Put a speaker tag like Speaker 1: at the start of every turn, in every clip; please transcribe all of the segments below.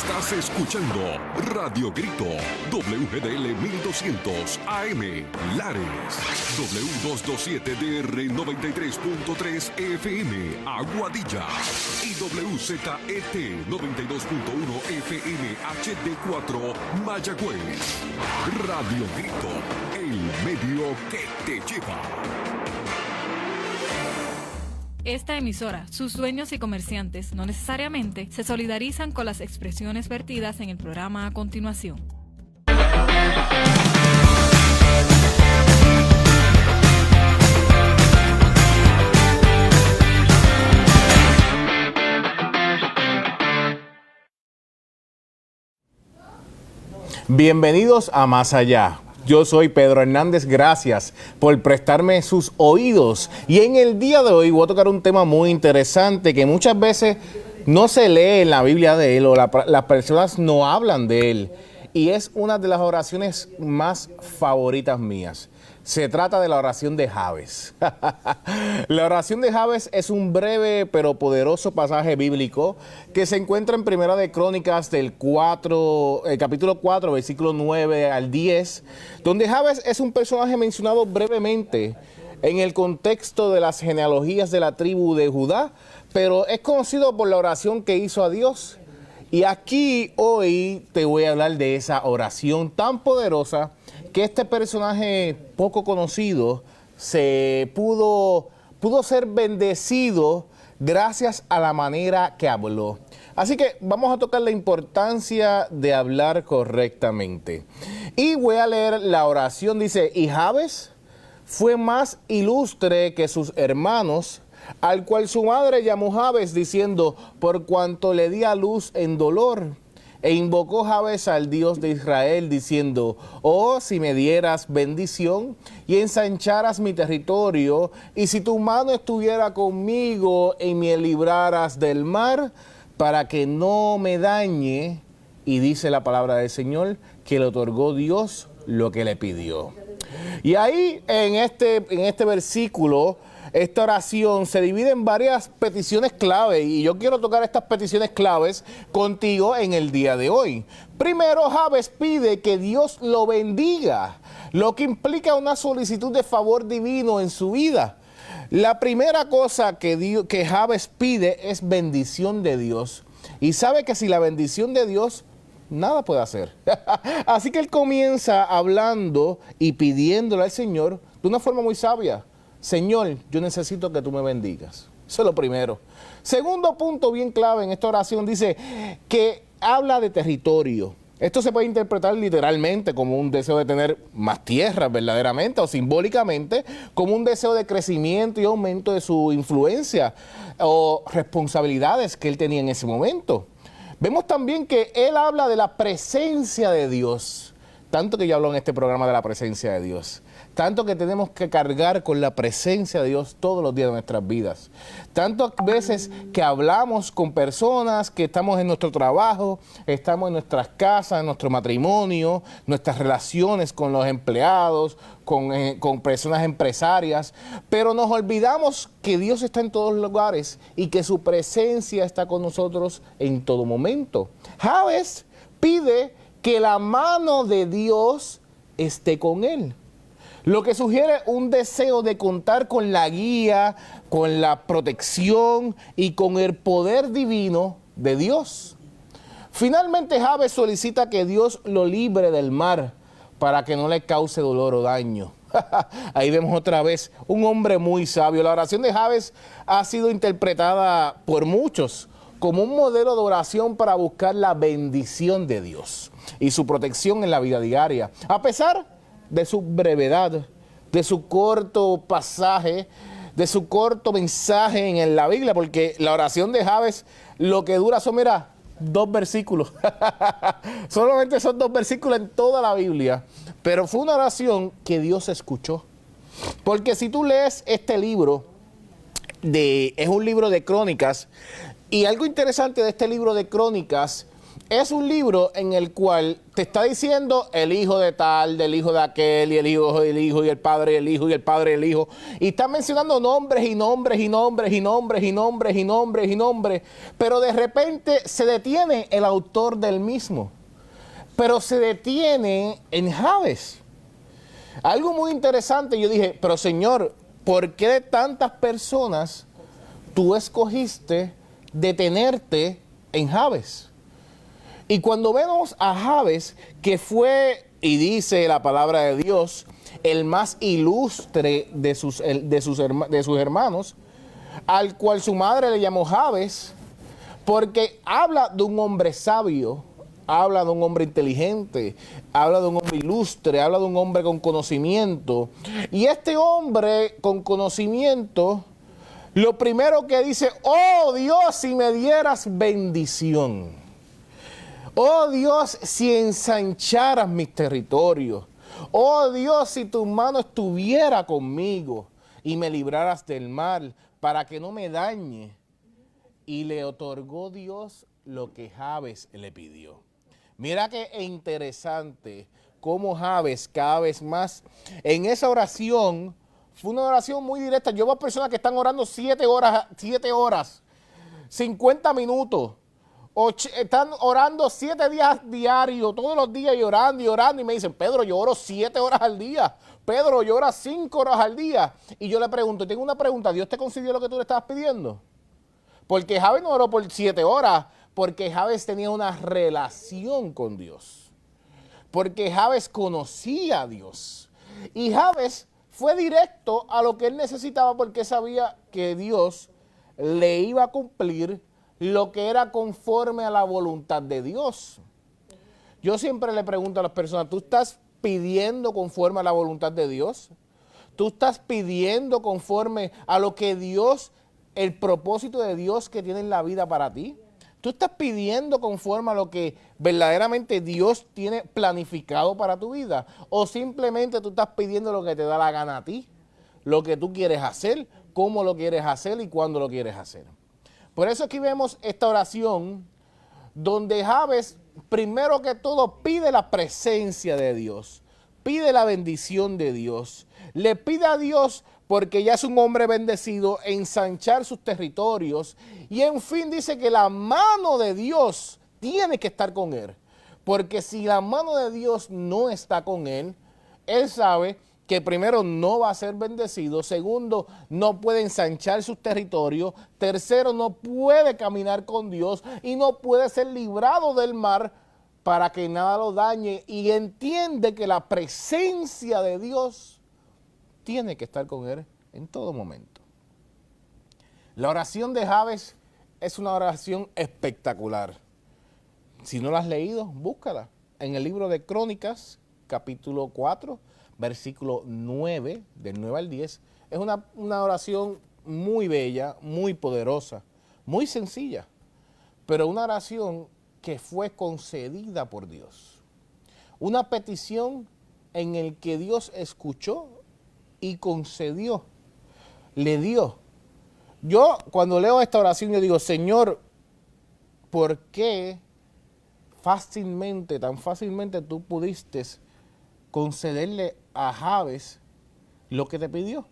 Speaker 1: Estás escuchando Radio Grito, WGDL 1200 AM, Lares, W227DR 93.3 FM, Aguadilla, y WZET 92.1 FM HD4, Mayagüez. Radio Grito, el medio que te lleva.
Speaker 2: Esta emisora, sus dueños y comerciantes no necesariamente se solidarizan con las expresiones vertidas en el programa a continuación.
Speaker 3: Bienvenidos a Más Allá. Yo soy Pedro Hernández, gracias por prestarme sus oídos. Y en el día de hoy voy a tocar un tema muy interesante que muchas veces no se lee en la Biblia de él o las personas no hablan de él. Y es una de las oraciones más favoritas mías. Se trata de la oración de Jabes. La oración de Jabes es un breve pero poderoso pasaje bíblico que se encuentra en Primera de Crónicas del capítulo 4, versículo 9 al 10, donde Jabes es un personaje mencionado brevemente en el contexto de las genealogías de la tribu de Judá, pero es conocido por la oración que hizo a Dios. Y aquí hoy te voy a hablar de esa oración tan poderosa que este personaje poco conocido pudo ser bendecido gracias a la manera que habló. Así que vamos a tocar la importancia de hablar correctamente. Y voy a leer la oración. Dice: y Jabes fue más ilustre que sus hermanos, al cual su madre llamó Jabes, diciendo: por cuanto le di a luz en dolor. E invocó Jabes al Dios de Israel, diciendo: oh, si me dieras bendición y ensancharas mi territorio, y si tu mano estuviera conmigo y me libraras del mar, para que no me dañe. Y dice la palabra del Señor que le otorgó Dios lo que le pidió. Y ahí en este versículo, esta oración se divide en varias peticiones clave y yo quiero tocar estas peticiones claves contigo en el día de hoy. Primero, Jabes pide que Dios lo bendiga, lo que implica una solicitud de favor divino en su vida. La primera cosa que Jabes pide es bendición de Dios, y sabe que sin la bendición de Dios nada puede hacer. Así que él comienza hablando y pidiéndole al Señor de una forma muy sabia: Señor, yo necesito que tú me bendigas. Eso es lo primero. Segundo punto bien clave en esta oración, dice que habla de territorio. Esto se puede interpretar literalmente como un deseo de tener más tierras verdaderamente, o simbólicamente como un deseo de crecimiento y aumento de su influencia o responsabilidades que él tenía en ese momento. Vemos también que él habla de la presencia de Dios. Tanto que yo hablo en este programa de la presencia de Dios. Tanto que tenemos que cargar con la presencia de Dios todos los días de nuestras vidas. Tantas veces que hablamos con personas, que estamos en nuestro trabajo, estamos en nuestras casas, en nuestro matrimonio, nuestras relaciones con los empleados, con personas empresarias, pero nos olvidamos que Dios está en todos los lugares y que su presencia está con nosotros en todo momento. Jabes pide que la mano de Dios esté con él, lo que sugiere un deseo de contar con la guía, con la protección y con el poder divino de Dios. Finalmente, Jabes solicita que Dios lo libre del mar para que no le cause dolor o daño. Ahí vemos otra vez un hombre muy sabio. La oración de Jabes ha sido interpretada por muchos como un modelo de oración para buscar la bendición de Dios y su protección en la vida diaria. A pesar de su brevedad, de su corto pasaje, de su corto mensaje en la Biblia, porque la oración de Jabes lo que dura son, 2 versículos. Solamente son 2 versículos en toda la Biblia, pero fue una oración que Dios escuchó. Porque si tú lees este libro, es un libro de crónicas, y algo interesante de este libro de crónicas es un libro en el cual te está diciendo el hijo de tal, del hijo de aquel, y el hijo del hijo, y el padre del hijo, y el padre del hijo. Y está mencionando nombres y nombres y nombres y nombres y nombres y nombres y nombres. Pero de repente se detiene el autor del mismo. Pero se detiene en Jabes. Algo muy interesante, yo dije, pero Señor, ¿por qué de tantas personas tú escogiste detenerte en Jabes? Y cuando vemos a Jabes, que fue, y dice la palabra de Dios, el más ilustre de sus hermanos, al cual su madre le llamó Jabes, porque habla de un hombre sabio, habla de un hombre inteligente, habla de un hombre ilustre, habla de un hombre con conocimiento. Y este hombre con conocimiento, lo primero que dice, oh Dios, si me dieras bendición. Oh Dios, si ensancharas mis territorios. Oh Dios, si tu mano estuviera conmigo y me libraras del mal para que no me dañe. Y le otorgó Dios lo que Jabes le pidió. Mira qué interesante cómo Jabes cada vez más en esa oración, fue una oración muy directa. Yo veo personas que están orando 7 horas, 50 minutos. Están orando 7 días diarios, todos los días llorando y orando. Y me dicen, Pedro, yo oro 7 horas al día. Pedro, yo oro 5 horas al día. Y yo le pregunto, tengo una pregunta, ¿Dios te concedió lo que tú le estabas pidiendo? Porque Jabes no oró por 7 horas, porque Jabes tenía una relación con Dios. Porque Jabes conocía a Dios. Y Jabes fue directo a lo que él necesitaba porque sabía que Dios le iba a cumplir lo que era conforme a la voluntad de Dios. Yo siempre le pregunto a las personas, ¿tú estás pidiendo conforme a la voluntad de Dios? ¿Tú estás pidiendo conforme a lo que Dios, el propósito de Dios que tiene en la vida para ti? ¿Tú estás pidiendo conforme a lo que verdaderamente Dios tiene planificado para tu vida? ¿O simplemente tú estás pidiendo lo que te da la gana a ti? Lo que tú quieres hacer, cómo lo quieres hacer y cuándo lo quieres hacer. Por eso aquí vemos esta oración donde Jabes, primero que todo, pide la presencia de Dios, pide la bendición de Dios, le pide a Dios, porque ya es un hombre bendecido, ensanchar sus territorios, y en fin dice que la mano de Dios tiene que estar con él, porque si la mano de Dios no está con él, él sabe que primero no va a ser bendecido, segundo, no puede ensanchar sus territorios, tercero, no puede caminar con Dios y no puede ser librado del mar para que nada lo dañe, y entiende que la presencia de Dios tiene que estar con él en todo momento. La oración de Jabes es una oración espectacular. Si no la has leído, búscala en el libro de Crónicas, capítulo 4, versículo 9, del 9 al 10, es una oración muy bella, muy poderosa, muy sencilla, pero una oración que fue concedida por Dios. Una petición en el que Dios escuchó y concedió, le dio. Yo cuando leo esta oración yo digo, Señor, ¿por qué tan fácilmente tú pudiste concederle a Jabes lo que te pidió?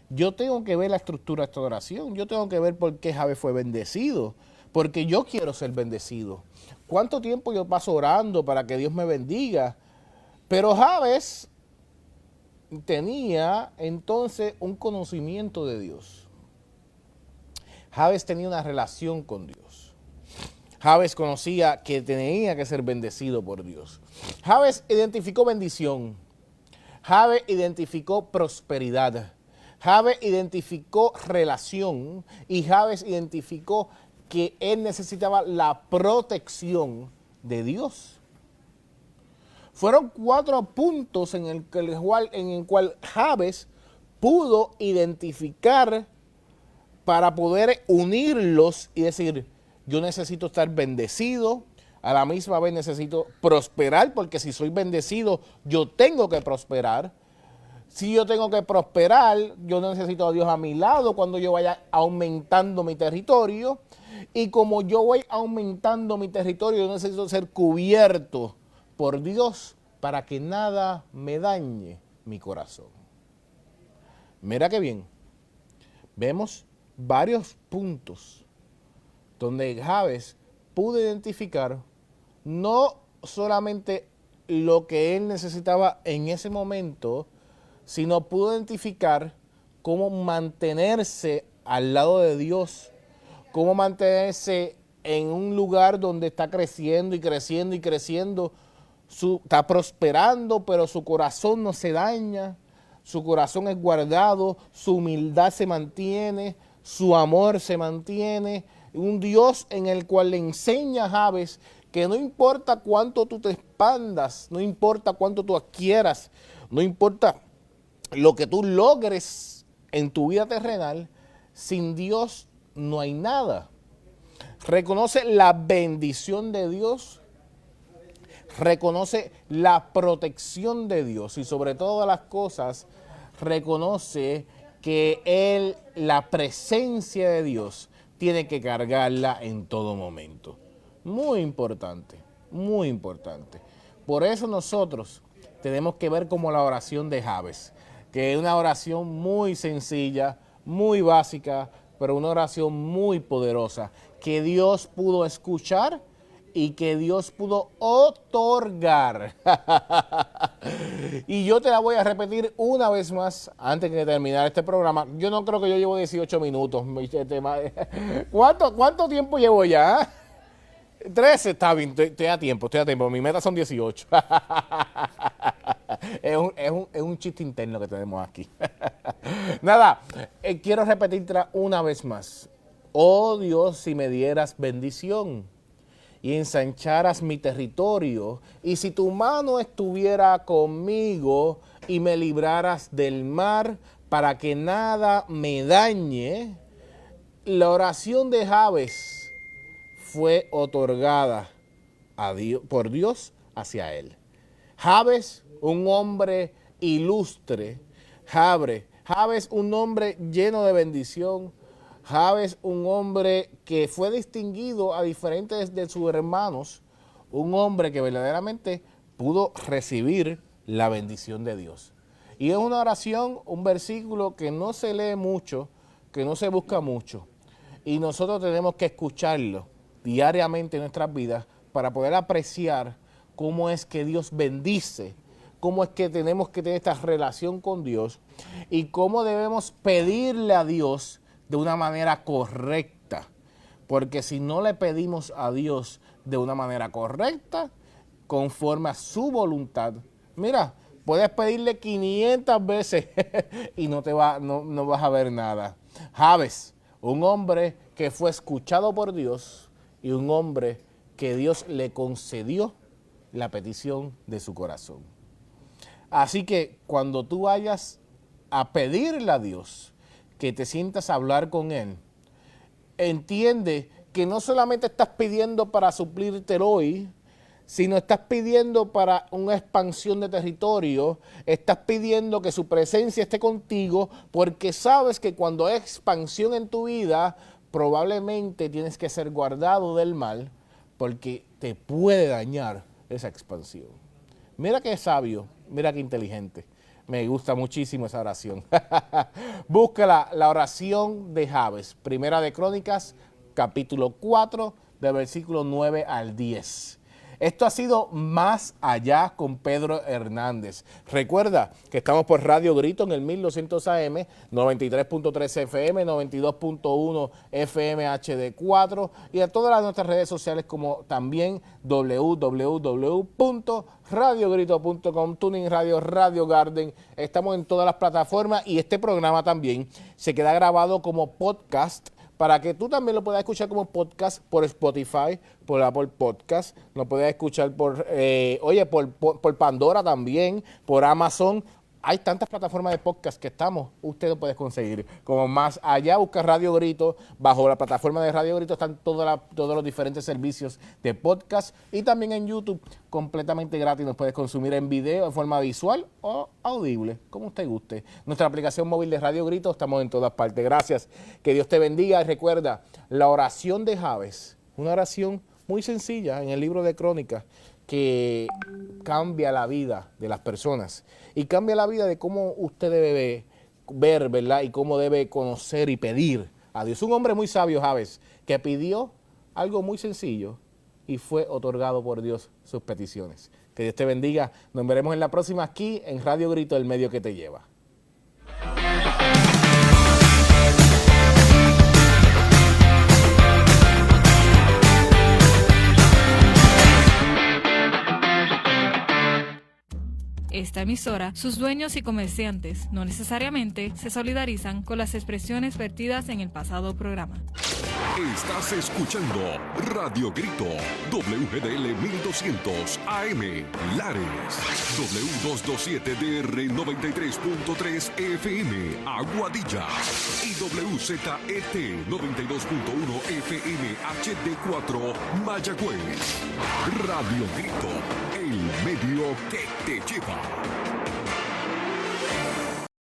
Speaker 3: Yo tengo que ver la estructura de esta oración, yo tengo que ver por qué Jabes fue bendecido, porque yo quiero ser bendecido. ¿Cuánto tiempo yo paso orando para que Dios me bendiga? Pero Jabes tenía entonces un conocimiento de Dios. Jabes tenía una relación con Dios. Jabes conocía que tenía que ser bendecido por Dios. Jabes identificó bendición. Jabes identificó prosperidad. Jabes identificó relación. Y Jabes identificó que él necesitaba la protección de Dios. Fueron 4 puntos en el cual Jabes pudo identificar para poder unirlos y decir, yo necesito estar bendecido, a la misma vez necesito prosperar, porque si soy bendecido, yo tengo que prosperar. Si yo tengo que prosperar, yo necesito a Dios a mi lado cuando yo vaya aumentando mi territorio. Y como yo voy aumentando mi territorio, yo necesito ser cubierto por Dios para que nada me dañe mi corazón. Mira qué bien. Vemos varios puntos donde Jabes pudo identificar no solamente lo que él necesitaba en ese momento, sino pudo identificar cómo mantenerse al lado de Dios, cómo mantenerse en un lugar donde está creciendo y creciendo y creciendo, está prosperando, pero su corazón no se daña, su corazón es guardado, su humildad se mantiene, su amor se mantiene. Un Dios en el cual le enseña a Jabes que no importa cuánto tú te expandas, no importa cuánto tú adquieras, no importa lo que tú logres en tu vida terrenal, sin Dios no hay nada. Reconoce la bendición de Dios, reconoce la protección de Dios y sobre todas las cosas reconoce que la presencia de Dios tiene que cargarla en todo momento. Muy importante, muy importante. Por eso nosotros tenemos que ver como la oración de Jabes, que es una oración muy sencilla, muy básica, pero una oración muy poderosa, que Dios pudo escuchar y que Dios pudo otorgar. Y yo te la voy a repetir una vez más antes de terminar este programa. Yo no creo que yo llevo 18 minutos. ¿Cuánto tiempo llevo ya? 13, está bien, estoy a tiempo. Mi meta son 18. Es un chiste interno que tenemos aquí. Nada, quiero repetirte una vez más. Oh Dios, si me dieras bendición y ensancharas mi territorio, y si tu mano estuviera conmigo y me libraras del mar para que nada me dañe. La oración de Jabes fue otorgada a Dios, por Dios hacia él. Jabes, un hombre ilustre. Jabes, un hombre lleno de bendición. Jabes, un hombre que fue distinguido a diferentes de sus hermanos. Un hombre que verdaderamente pudo recibir la bendición de Dios. Y es una oración, un versículo que no se lee mucho, que no se busca mucho. Y nosotros tenemos que escucharlo diariamente en nuestras vidas para poder apreciar cómo es que Dios bendice, cómo es que tenemos que tener esta relación con Dios y cómo debemos pedirle a Dios de una manera correcta. Porque si no le pedimos a Dios de una manera correcta, conforme a su voluntad, mira, puedes pedirle 500 veces y no vas a ver nada. Jabes, un hombre que fue escuchado por Dios y un hombre que Dios le concedió la petición de su corazón. Así que cuando tú vayas a pedirle a Dios que te sientas a hablar con Él, entiende que no solamente estás pidiendo para suplirte el hoy, sino estás pidiendo para una expansión de territorio, estás pidiendo que su presencia esté contigo, porque sabes que cuando hay expansión en tu vida, probablemente tienes que ser guardado del mal, porque te puede dañar esa expansión. Mira qué sabio, mira qué inteligente. Me gusta muchísimo esa oración. Búscala, la oración de Jabes, Primera de Crónicas, capítulo 4, de versículo 9 al 10. Esto ha sido Más Allá con Pedro Hernández. Recuerda que estamos por Radio Grito en el 1200 AM, 93.3 FM, 92.1 FM HD4 y a todas nuestras redes sociales como también www.radiogrito.com, Tuning Radio, Radio Garden. Estamos en todas las plataformas y este programa también se queda grabado como podcast para que tú también lo puedas escuchar como podcast por Spotify, por Apple Podcast, lo puedes escuchar por Pandora también, por Amazon, hay tantas plataformas de podcast que usted lo puede conseguir. Como Más Allá, busca Radio Grito. Bajo la plataforma de Radio Grito están todos los diferentes servicios de podcast. Y también en YouTube, completamente gratis. Nos puedes consumir en video, en forma visual o audible, como usted guste. Nuestra aplicación móvil de Radio Grito, estamos en todas partes. Gracias. Que Dios te bendiga. Y recuerda, la oración de Jabes, una oración muy sencilla en el libro de Crónicas, que cambia la vida de las personas y cambia la vida de cómo usted debe ver, ¿verdad? Y cómo debe conocer y pedir a Dios. Un hombre muy sabio, Jabes, que pidió algo muy sencillo y fue otorgado por Dios sus peticiones. Que Dios te bendiga. Nos veremos en la próxima aquí en Radio Grito, el medio que te lleva.
Speaker 2: Esta emisora, sus dueños y comerciantes no necesariamente se solidarizan con las expresiones vertidas en el pasado programa.
Speaker 1: Estás escuchando Radio Grito, WGDL 1200 AM, Lares, W227DR 93.3 FM, Aguadilla, y WZET 92.1 FM HD4, Mayagüez. Radio Grito, el medio que te lleva.